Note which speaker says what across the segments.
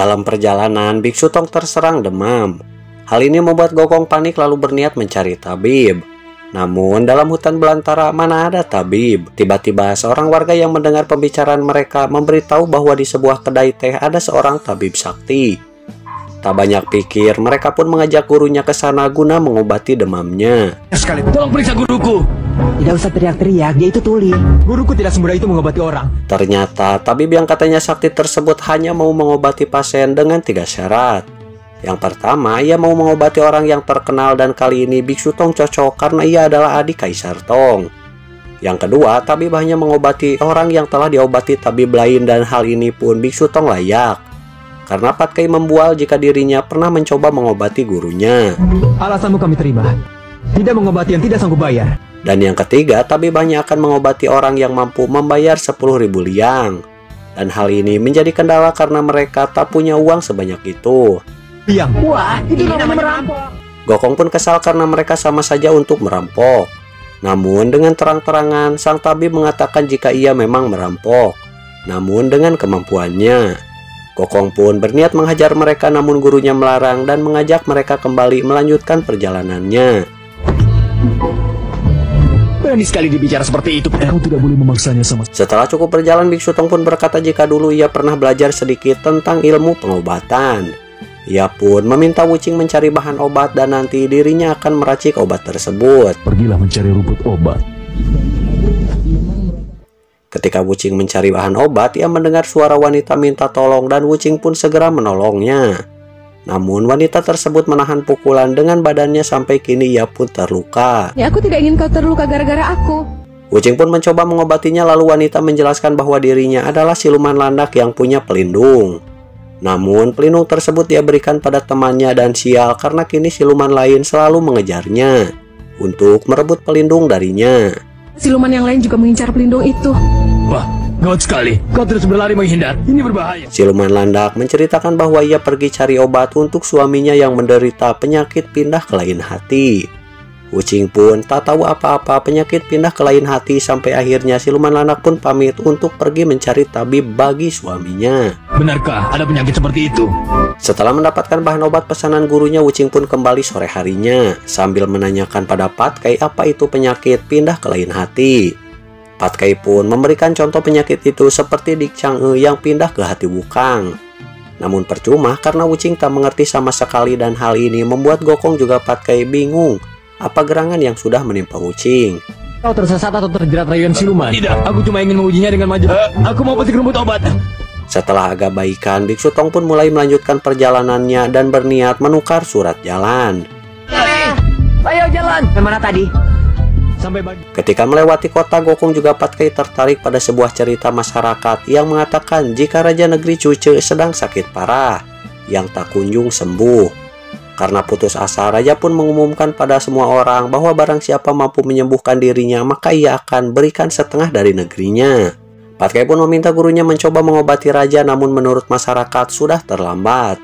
Speaker 1: Dalam perjalanan, Biksu Tong terserang demam. Hal ini membuat Gokong panik lalu berniat mencari tabib. Namun dalam hutan belantara mana ada tabib. Tiba-tiba seorang warga yang mendengar pembicaraan mereka memberitahu bahwa di sebuah kedai teh ada seorang tabib sakti. Tak banyak pikir, mereka pun mengajak gurunya ke sana guna mengobati demamnya.
Speaker 2: Sekali, tolong periksa guruku.
Speaker 3: Tidak usah teriak-teriak, dia itu tuli.
Speaker 2: Guruku tidak semudah itu mengobati orang.
Speaker 1: Ternyata tabib yang katanya sakti tersebut hanya mau mengobati pasien dengan 3 syarat. Yang pertama, ia mau mengobati orang yang terkenal dan kali ini Biksu Tong cocok karena ia adalah adik Kaisar Tong. Yang kedua, tabib hanya mengobati orang yang telah diobati tabib lain dan hal ini pun Biksu Tong layak. Karena Patkai membual jika dirinya pernah mencoba mengobati gurunya.
Speaker 2: Alasanmu kami terima. Tidak mengobati yang tidak sanggup bayar.
Speaker 1: Dan yang ketiga, tabib hanya akan mengobati orang yang mampu membayar 10.000 liang. Dan hal ini menjadi kendala karena mereka tak punya uang sebanyak itu.
Speaker 2: Liang.
Speaker 3: Wah, itu namanya merampok.
Speaker 1: Gokong pun kesal karena mereka sama saja untuk merampok. Namun dengan terang-terangan, sang tabib mengatakan jika ia memang merampok. Namun dengan kemampuannya. Gokong pun berniat menghajar mereka namun gurunya melarang dan mengajak mereka kembali melanjutkan perjalanannya.
Speaker 2: Berani sekali dibicara seperti itu. Aku tidak boleh memaksanya sama.
Speaker 1: Setelah cukup berjalan, Biksu Tong pun berkata jika dulu ia pernah belajar sedikit tentang ilmu pengobatan. Ia pun meminta Wuching mencari bahan obat dan nanti dirinya akan meracik obat tersebut.
Speaker 4: Pergilah mencari rumput obat.
Speaker 1: Ketika Wuching mencari bahan obat, ia mendengar suara wanita minta tolong dan Wuching pun segera menolongnya. Namun wanita tersebut menahan pukulan dengan badannya sampai kini ia pun terluka.
Speaker 5: Ya, aku tidak ingin kau terluka gara-gara aku.
Speaker 1: Wuching pun mencoba mengobatinya lalu wanita menjelaskan bahwa dirinya adalah siluman landak yang punya pelindung. Namun pelindung tersebut dia berikan pada temannya dan sial karena kini siluman lain selalu mengejarnya untuk merebut pelindung darinya.
Speaker 5: Siluman yang lain juga mengincar pelindung itu.
Speaker 2: Wah, gawat sekali. Kau terus berlari menghindar. Ini berbahaya.
Speaker 1: Siluman landak menceritakan bahwa ia pergi cari obat untuk suaminya yang menderita penyakit pindah ke lain hati. Wuching pun tak tahu apa-apa penyakit pindah ke lain hati sampai akhirnya siluman landak pun pamit untuk pergi mencari tabib bagi suaminya.
Speaker 2: Benarkah ada penyakit seperti itu?
Speaker 1: Setelah mendapatkan bahan obat pesanan gurunya, Wuching pun kembali sore harinya sambil menanyakan pada Patkai apa itu penyakit pindah ke lain hati. Patkai pun memberikan contoh penyakit itu seperti Dik Chang'e yang pindah ke hati Wukang. Namun percuma karena Wuching tak mengerti sama sekali dan hal ini membuat Gokong juga Patkai bingung apa gerangan yang sudah menimpa Wuching.
Speaker 2: Kau tersesat atau terjerat rayuan siluman? Tidak, aku cuma ingin mengujinya dengan maju. Aku mau petik rumput obat.
Speaker 1: Setelah agak baikan, Biksu Tong pun mulai melanjutkan perjalanannya dan berniat menukar surat jalan.
Speaker 3: Ayo jalan. Kemana tadi?
Speaker 2: Sampai pagi.
Speaker 1: Ketika melewati kota, Gokong juga Patkai tertarik pada sebuah cerita masyarakat yang mengatakan jika Raja Negeri Cuce sedang sakit parah yang tak kunjung sembuh. Karena putus asa, Raja pun mengumumkan pada semua orang bahwa barang siapa mampu menyembuhkan dirinya, maka ia akan berikan setengah dari negerinya. Patkai pun meminta gurunya mencoba mengobati Raja, namun menurut masyarakat sudah terlambat.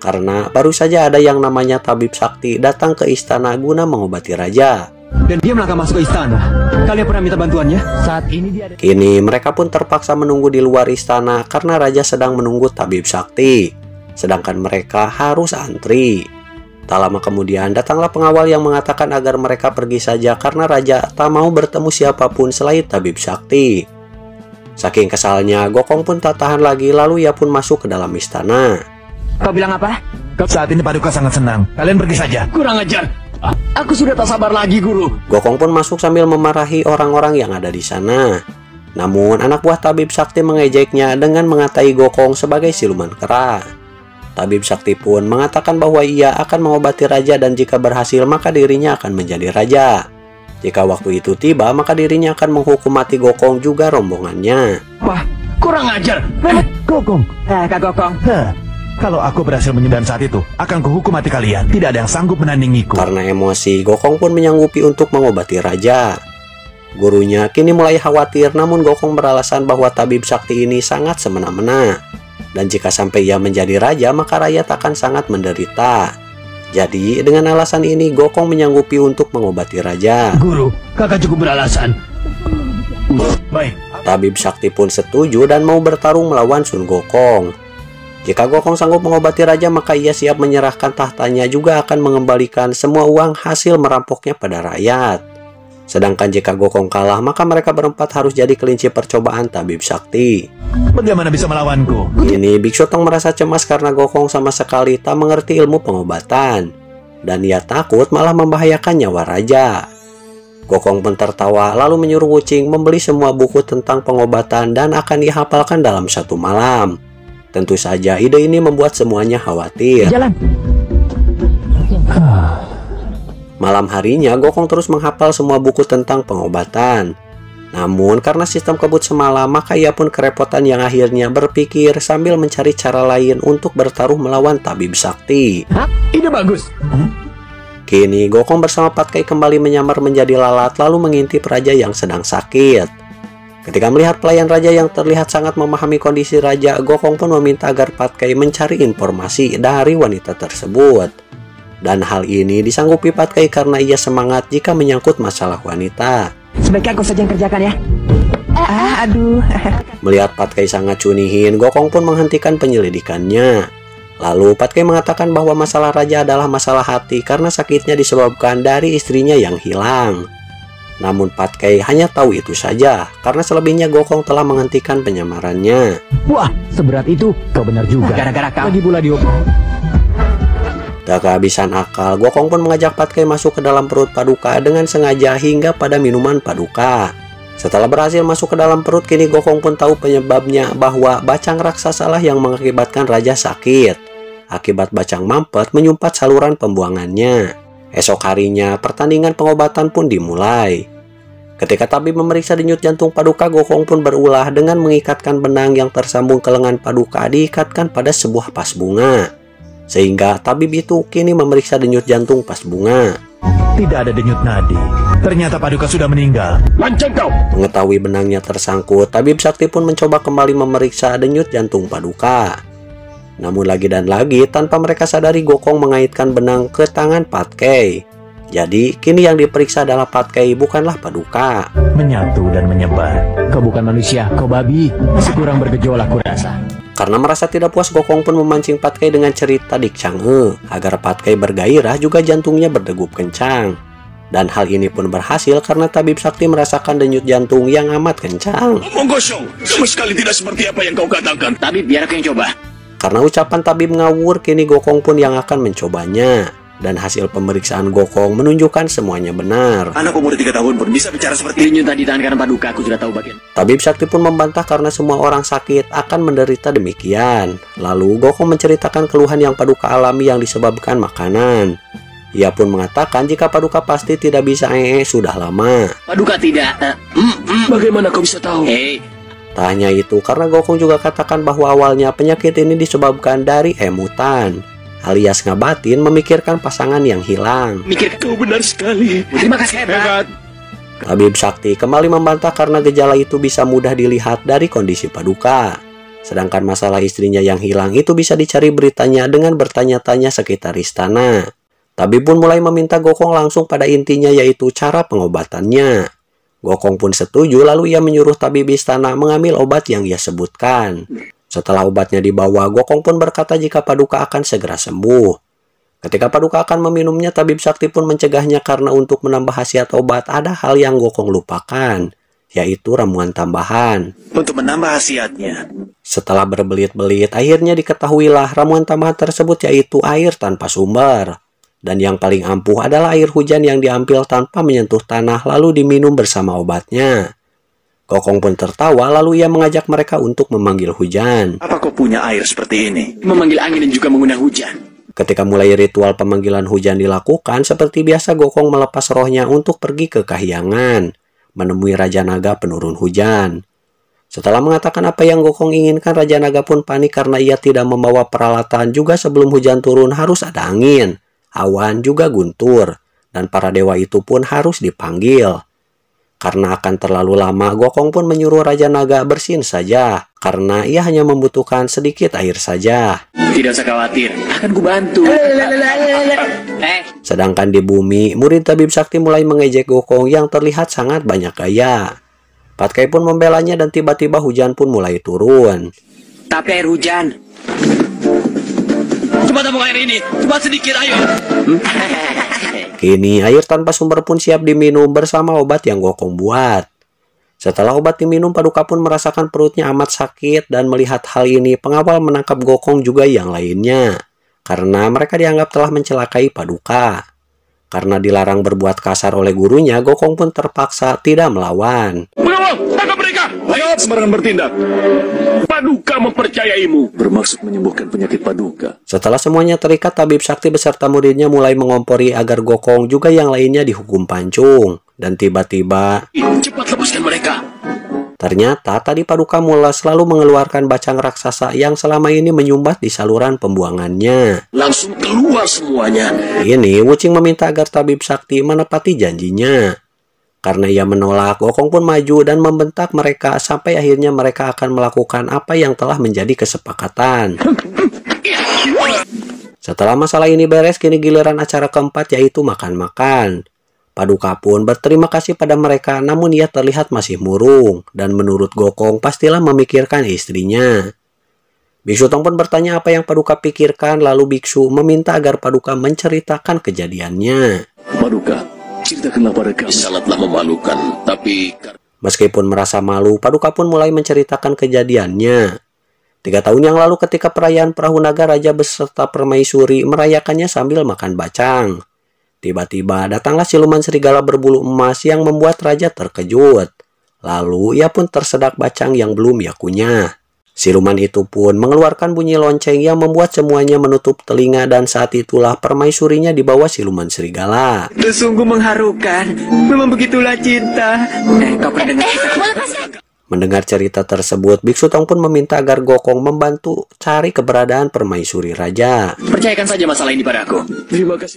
Speaker 1: Karena baru saja ada yang namanya tabib sakti datang ke istana guna mengobati Raja.
Speaker 2: Dan dia melangkah masuk ke istana. Kalian pernah minta bantuannya? Saat ini dia ada...
Speaker 1: Kini mereka pun terpaksa menunggu di luar istana karena Raja sedang menunggu tabib sakti. Sedangkan mereka harus antri. Tak lama kemudian datanglah pengawal yang mengatakan agar mereka pergi saja karena Raja tak mau bertemu siapapun selain tabib sakti. Saking kesalnya, Gokong pun tak tahan lagi lalu ia pun masuk ke dalam istana.
Speaker 3: Kau bilang apa?
Speaker 4: Saat ini Paduka sangat senang. Kalian pergi saja.
Speaker 2: Kurang ajar. Aku sudah tak sabar lagi, Guru.
Speaker 1: Gokong pun masuk sambil memarahi orang-orang yang ada di sana. Namun anak buah tabib sakti mengejeknya dengan mengatai Gokong sebagai siluman kera. Tabib sakti pun mengatakan bahwa ia akan mengobati Raja dan jika berhasil maka dirinya akan menjadi Raja. Jika waktu itu tiba maka dirinya akan menghukum mati Gokong juga rombongannya.
Speaker 2: Wah, kurang ajar.
Speaker 4: Gokong.
Speaker 3: Kak Gokong.
Speaker 4: Kalau aku berhasil menyembuhkan saat itu, akan kuhukum mati kalian. Tidak ada yang sanggup menandingiku.
Speaker 1: Karena emosi, Gokong pun menyanggupi untuk mengobati Raja. Gurunya kini mulai khawatir, namun Gokong beralasan bahwa tabib sakti ini sangat semena-mena. Dan jika sampai ia menjadi raja, maka rakyat akan sangat menderita. Jadi, dengan alasan ini, Gokong menyanggupi untuk mengobati Raja.
Speaker 2: Guru, kakak cukup beralasan. Baik.
Speaker 1: Tabib sakti pun setuju dan mau bertarung melawan Sun Gokong. Jika Gokong sanggup mengobati raja, maka ia siap menyerahkan tahtanya, juga akan mengembalikan semua uang hasil merampoknya pada rakyat. Sedangkan jika Gokong kalah, maka mereka berempat harus jadi kelinci percobaan tabib sakti.
Speaker 4: Bagaimana bisa melawanku?
Speaker 1: Ini Biksu Tong merasa cemas karena Gokong sama sekali tak mengerti ilmu pengobatan. Dan ia takut malah membahayakan nyawa raja. Gokong pun tertawa lalu menyuruh Wuching membeli semua buku tentang pengobatan dan akan dihafalkan dalam 1 malam. Tentu saja ide ini membuat semuanya khawatir.
Speaker 3: Jalan.
Speaker 1: Malam harinya Gokong terus menghafal semua buku tentang pengobatan. Namun karena sistem kebut semalam, maka ia pun kerepotan yang akhirnya berpikir sambil mencari cara lain untuk bertaruh melawan tabib sakti.
Speaker 2: Ide bagus.
Speaker 1: Kini Gokong bersama Patkai kembali menyamar menjadi lalat lalu mengintip raja yang sedang sakit. Ketika melihat pelayan raja yang terlihat sangat memahami kondisi raja, Gokong pun meminta agar Patkai mencari informasi dari wanita tersebut. Dan hal ini disanggupi Patkai karena ia semangat jika menyangkut masalah wanita.
Speaker 3: Sebaiknya aku saja yang kerjakan ya. Aduh.
Speaker 1: Melihat Patkai sangat cunihin, Gokong pun menghentikan penyelidikannya. Lalu Patkai mengatakan bahwa masalah raja adalah masalah hati karena sakitnya disebabkan dari istrinya yang hilang. Namun Patkai hanya tahu itu saja karena selebihnya Gokong telah menghentikan penyamarannya.
Speaker 2: Wah, seberat itu. Kau benar juga.
Speaker 3: Gara-gara kau.
Speaker 2: Lagi pula diop.
Speaker 1: Tak kehabisan akal, Gokong pun mengajak Patkai masuk ke dalam perut Paduka dengan sengaja hingga pada minuman Paduka. Setelah berhasil masuk ke dalam perut, kini Gokong pun tahu penyebabnya bahwa bacang raksasa lah yang mengakibatkan raja sakit. Akibat bacang mampet menyumpat saluran pembuangannya. Esok harinya, pertandingan pengobatan pun dimulai. Ketika tabib memeriksa denyut jantung Paduka, Gokong pun berulah dengan mengikatkan benang yang tersambung ke lengan Paduka diikatkan pada sebuah pas bunga. Sehingga tabib itu kini memeriksa denyut jantung pas bunga.
Speaker 4: Tidak ada denyut nadi. Ternyata Paduka sudah meninggal.
Speaker 2: Lancang kau.
Speaker 1: Mengetahui benangnya tersangkut, tabib sakti pun mencoba kembali memeriksa denyut jantung Paduka. Namun lagi dan lagi, tanpa mereka sadari Gokong mengaitkan benang ke tangan Patkai. Jadi kini yang diperiksa adalah Patkai, bukanlah Paduka.
Speaker 4: Menyatu dan menyebar.
Speaker 2: Kau bukan manusia, kau babi. Masih kurang bergejolak kurasa.
Speaker 1: Karena merasa tidak puas, Gokong pun memancing Patkai dengan cerita Dik Chang'e agar Patkai bergairah, juga jantungnya berdegup kencang. Dan hal ini pun berhasil karena tabib sakti merasakan denyut jantung yang amat kencang.
Speaker 6: Omong kosong, sama sekali tidak seperti apa yang kau katakan.
Speaker 3: Tapi biar aku yang coba.
Speaker 1: Karena ucapan tabib ngawur, kini Gokong pun yang akan mencobanya. Dan hasil pemeriksaan Gokong menunjukkan semuanya benar.
Speaker 6: Anak umur 3 tahun pun bisa bicara seperti ini.
Speaker 3: Denyut tadi tangan kanan Paduka, aku sudah tahu bagian.
Speaker 1: Tabib sakti pun membantah karena semua orang sakit akan menderita demikian. Lalu Gokong menceritakan keluhan yang Paduka alami yang disebabkan makanan. Ia pun mengatakan jika Paduka pasti tidak bisa sudah lama.
Speaker 3: Paduka tidak.
Speaker 6: Bagaimana kau bisa tahu?
Speaker 1: Tak hanya itu, karena Gokong juga katakan bahwa awalnya penyakit ini disebabkan dari emutan, alias ngabatin memikirkan pasangan yang hilang.
Speaker 6: Mikir kau benar sekali.
Speaker 3: Terima kasih hebat.
Speaker 1: Tabib sakti kembali membantah karena gejala itu bisa mudah dilihat dari kondisi Paduka. Sedangkan masalah istrinya yang hilang itu bisa dicari beritanya dengan bertanya-tanya sekitar istana. Tabib pun mulai meminta Gokong langsung pada intinya, yaitu cara pengobatannya. Gokong pun setuju, lalu ia menyuruh tabib istana mengambil obat yang ia sebutkan. Setelah obatnya dibawa, Gokong pun berkata jika Paduka akan segera sembuh. Ketika Paduka akan meminumnya, tabib sakti pun mencegahnya karena untuk menambah khasiat obat ada hal yang Gokong lupakan, yaitu ramuan tambahan.
Speaker 6: Untuk menambah khasiatnya.
Speaker 1: Setelah berbelit-belit, akhirnya diketahuilah ramuan tambahan tersebut yaitu air tanpa sumber. Dan yang paling ampuh adalah air hujan yang diambil tanpa menyentuh tanah lalu diminum bersama obatnya. Gokong pun tertawa lalu ia mengajak mereka untuk memanggil hujan.
Speaker 6: Apa kau punya air seperti ini?
Speaker 3: Memanggil angin dan juga mengundang hujan.
Speaker 1: Ketika mulai ritual pemanggilan hujan dilakukan, seperti biasa Gokong melepas rohnya untuk pergi ke kahyangan, menemui Raja Naga penurun hujan. Setelah mengatakan apa yang Gokong inginkan, Raja Naga pun panik karena ia tidak membawa peralatan, juga sebelum hujan turun harus ada angin, awan juga guntur, dan para dewa itu pun harus dipanggil. Karena akan terlalu lama, Gokong pun menyuruh Raja Naga bersin saja, karena ia hanya membutuhkan sedikit air saja.
Speaker 3: Tidak usah khawatir, akan kubantu.
Speaker 1: Sedangkan di bumi, murid tabib sakti mulai mengejek Gokong yang terlihat sangat banyak gaya. Patkai pun membelanya dan tiba-tiba hujan pun mulai turun.
Speaker 3: Tapi air hujan,
Speaker 6: Cepat tabung air ini, cepat sedikit, ayo.
Speaker 1: Kini air tanpa sumber pun siap diminum bersama obat yang Gokong buat. Setelah obat diminum, Paduka pun merasakan perutnya amat sakit dan melihat hal ini pengawal menangkap Gokong juga yang lainnya. Karena mereka dianggap telah mencelakai Paduka. Karena dilarang berbuat kasar oleh gurunya, Gokong pun terpaksa tidak melawan.
Speaker 6: Pengawal, tangkap mereka. Ayo, sembarangan bertindak. Paduka mempercayaimu. Bermaksud menyembuhkan penyakit Paduka.
Speaker 1: Setelah semuanya terikat, tabib sakti beserta muridnya mulai mengompori agar Gokong juga yang lainnya dihukum pancung. Dan tiba-tiba,
Speaker 6: cepat lepaskan mereka.
Speaker 1: ternyata tadi Paduka Mula selalu mengeluarkan bacang raksasa yang selama ini menyumbat di saluran pembuangannya.
Speaker 6: Langsung keluar semuanya.
Speaker 1: Ini Wuching meminta agar tabib sakti menepati janjinya. Karena ia menolak, Gokong pun maju dan membentak mereka sampai akhirnya mereka akan melakukan apa yang telah menjadi kesepakatan. Setelah masalah ini beres, kini giliran acara keempat yaitu makan-makan. Paduka pun berterima kasih pada mereka, namun ia terlihat masih murung, dan menurut Gokong pastilah memikirkan istrinya. Biksu Tong pun bertanya apa yang Paduka pikirkan, lalu biksu meminta agar Paduka menceritakan kejadiannya.
Speaker 6: Paduka, ceritakanlah pada kami. Sangatlah memalukan, tapi...
Speaker 1: Meskipun merasa malu, Paduka pun mulai menceritakan kejadiannya. 3 tahun yang lalu ketika perayaan Perahu Naga, Raja beserta permaisuri merayakannya sambil makan bacang. Tiba-tiba datanglah siluman serigala berbulu emas yang membuat raja terkejut. Lalu ia pun tersedak bacang yang belum ia kunyah. Siluman itu pun mengeluarkan bunyi lonceng yang membuat semuanya menutup telinga, dan saat itulah permaisurinya dibawa siluman serigala.
Speaker 3: Itu sungguh mengharukan. Memang begitulah cinta. Kau pernah dengar?
Speaker 1: Mendengar cerita tersebut, Biksu Tong pun meminta agar Gokong membantu cari keberadaan permaisuri raja.
Speaker 6: Percayakan saja masalah ini pada aku. Terima kasih.